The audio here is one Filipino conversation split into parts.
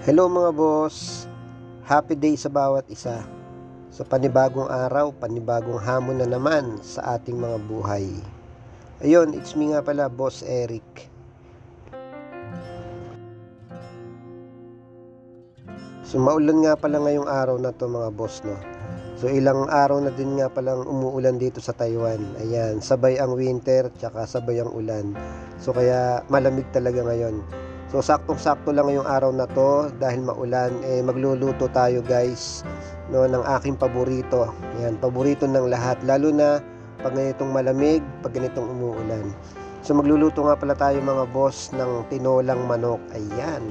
Hello mga boss, happy day sa bawat isa. Sa panibagong araw, panibagong hamon na naman sa ating mga buhay. Ayun, it's me nga pala, Boss Eric. So maulan nga pala ngayong araw na to mga boss, no. So ilang araw na din nga palang umuulan dito sa Taiwan. Ayan, sabay ang winter tsaka sabay ang ulan. So kaya malamig talaga ngayon. So saktong-sakto lang yung araw na to dahil maulan, magluluto tayo guys, no, ng aking paborito. Yan, paborito ng lahat, lalo na pag ganitong malamig, pag ganitong umuulan. So magluluto nga pala tayo mga boss ng tinolang manok. Ayan.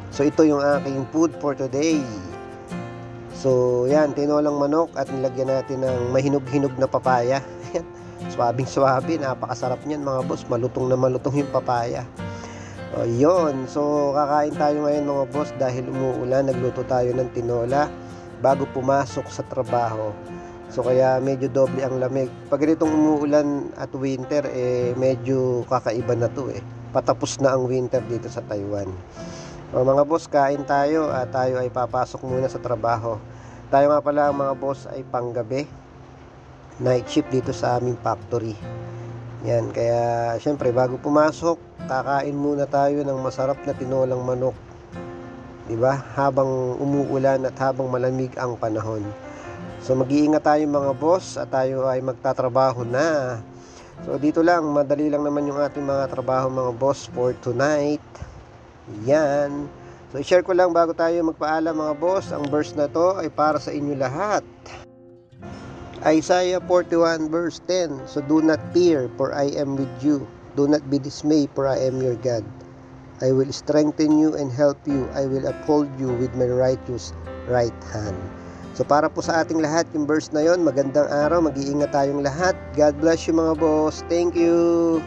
So ito yung aking food for today. So yan, tinolang manok at nilagyan natin ng mahinog-hinog na papaya. Swabing-swabe, napakasarap niyan mga boss, malutong na malutong yung papaya. O yun, so kakain tayo ngayon mga boss dahil umuulan, nagluto tayo ng tinola bago pumasok sa trabaho. So kaya medyo doble ang lamig. Pag ganitong umuulan at winter, medyo kakaiba na to Patapos na ang winter dito sa Taiwan. O mga boss, kain tayo at tayo ay papasok muna sa trabaho. Tayo nga pala mga boss ay panggabi, night shift dito sa aming factory. Yan, kaya syempre bago pumasok, kakain muna tayo ng masarap na tinolang manok. 'Di ba? Habang umuulan at habang malamig ang panahon. So mag-iingat tayo mga boss at tayo ay magtatrabaho na. So dito lang, madali lang naman yung ating mga trabaho mga boss for tonight. Yan. So i-share ko lang bago tayo magpaalam mga boss, ang verse na to ay para sa inyo lahat. Isaiah 41 verse 10. So do not fear, for I am with you. Do not be dismayed, for I am your God. I will strengthen you and help you. I will uphold you with my righteous right hand. So para po sa ating lahat yung verse na yon. Magandang araw, mag-iingat tayong lahat. God bless you mga boss. Thank you.